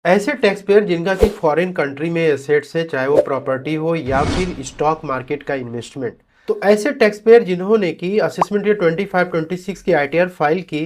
ऐसे tax payer जिनका कि फॉरेन कंट्री में एसेट्स है, चाहे वो प्रॉपर्टी हो या फिर स्टॉक मार्केट का इन्वेस्टमेंट, तो ऐसे टैक्स पेयर जिन्होंने की असेसमेंट ईयर 25-26 की आईटीआर फाइल की,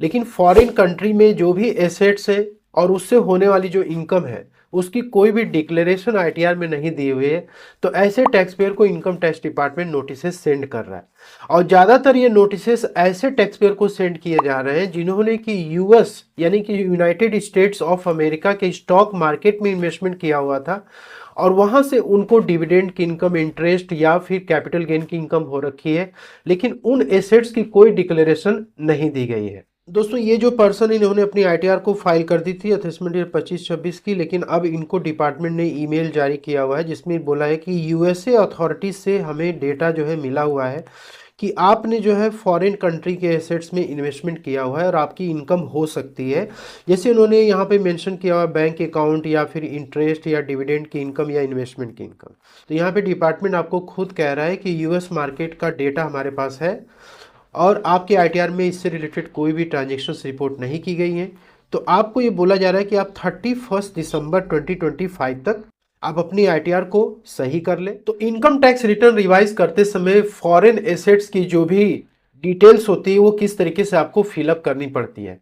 लेकिन फॉरेन कंट्री में जो भी एसेट्स है और उससे होने वाली जो इनकम है उसकी कोई भी डिक्लेरेशन आईटीआर में नहीं दी हुई है, तो ऐसे टैक्स पेयर को income tax department notices send कर रहा है। और ज़्यादातर ये नोटिसेस ऐसे टैक्स पेयर को सेंड किए जा रहे हैं जिन्होंने कि यूएस यानी कि यूनाइटेड स्टेट्स ऑफ अमेरिका के स्टॉक मार्केट में इन्वेस्टमेंट किया हुआ था और वहां से उनको डिविडेंड की इनकम, इंटरेस्ट या फिर कैपिटल गेन की इनकम हो रखी है, लेकिन उन एसेट्स की कोई डिक्लेरेशन नहीं दी गई है। दोस्तों, ये जो पर्सन इन्होंने अपनी आईटीआर को फाइल कर दी थी असेसमेंट ईयर 25-26 की, लेकिन अब इनको डिपार्टमेंट ने ईमेल जारी किया हुआ है जिसमें बोला है कि यूएसए अथॉरिटीज से हमें डेटा जो है मिला हुआ है कि आपने जो है फॉरेन कंट्री के एसेट्स में इन्वेस्टमेंट किया हुआ है और आपकी इनकम हो सकती है। जैसे उन्होंने यहाँ पे मेंशन किया हुआ बैंक अकाउंट या फिर इंटरेस्ट या डिविडेंड की इनकम या इन्वेस्टमेंट की इनकम। तो यहाँ पे डिपार्टमेंट आपको खुद कह रहा है कि यूएस मार्केट का डेटा हमारे पास है और आपके आईटीआर में इससे रिलेटेड कोई भी ट्रांजेक्शन रिपोर्ट नहीं की गई है। तो आपको ये बोला जा रहा है कि आप 31 दिसंबर 2025 तक आप अपनी आईटीआर को सही कर ले। तो इनकम टैक्स रिटर्न रिवाइज करते समय फॉरेन एसेट्स की जो भी डिटेल्स होती है वो किस तरीके से आपको फिलअप करनी पड़ती है।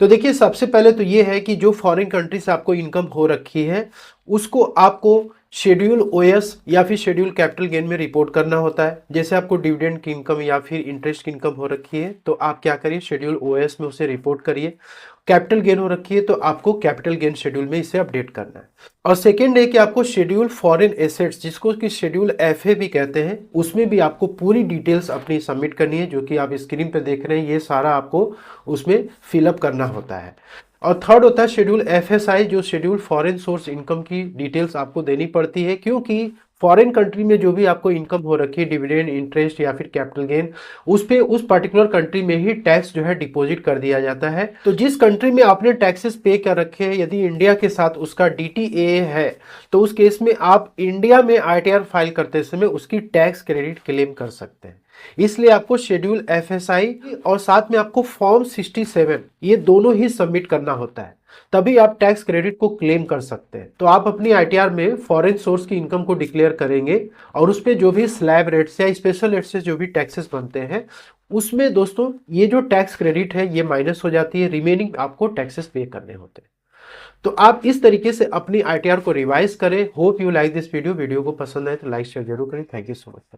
तो देखिए, सबसे पहले तो ये है कि जो फॉरेन कंट्री से आपको इनकम हो रखी है उसको आपको शेड्यूल ओएस या फिर शेड्यूल कैपिटल गेन में रिपोर्ट करना होता है। जैसे आपको डिविडेंड की इनकम या फिर इंटरेस्ट की इनकम हो रखी है तो आप क्या करिए, शेड्यूल ओएस में उसे रिपोर्ट करिए। कैपिटल गेन हो रखी है तो आपको कैपिटल गेन शेड्यूल में इसे अपडेट करना है। और सेकेंड है कि आपको शेड्यूल फॉरेन एसेट्स, जिसको कि शेड्यूल एफए भी कहते हैं, उसमें भी आपको पूरी डिटेल्स अपनी सबमिट करनी है, जो कि आप स्क्रीन पे देख रहे हैं। ये सारा आपको उसमें फिलअप करना होता है। और थर्ड होता है शेड्यूल एफएसआई, जो शेड्यूल फॉरेन सोर्स इनकम की डिटेल्स आपको देनी पड़ती है, क्योंकि फॉरेन कंट्री में जो भी आपको इनकम हो रखी है, डिविडेंड, इंटरेस्ट या फिर कैपिटल गेन, उस पे उस पर्टिकुलर कंट्री में ही टैक्स जो है डिपॉजिट कर दिया जाता है। तो जिस कंट्री में आपने टैक्सेस पे कर रखे हैं, यदि इंडिया के साथ उसका डीटीए है तो उस केस में आप इंडिया में आईटीआर फाइल करते समय उसकी टैक्स क्रेडिट क्लेम कर सकते हैं। इसलिए आपको शेड्यूल एफएसआई और साथ में आपको फॉर्म 67 ये दोनों ही सबमिट करना होता है, तभी आप टैक्स क्रेडिट को क्लेम कर सकते हैं। तो आप अपनी आईटीआर में फॉरेन सोर्स की इनकम को डिक्लेयर करेंगे और उस पे जो भी स्लैब रेट्स या स्पेशल रेट से जो भी टैक्सेस बनते हैं उसमें दोस्तों ये जो टैक्स क्रेडिट है ये माइनस हो जाती है, रिमेनिंग आपको टैक्सेस पे करने होते हैं। तो आप इस तरीके से अपनी आईटीआर को रिवाइज करें। Hope you like this video को पसंद आए तो लाइक शेयर जरूर करें। Thank you so much.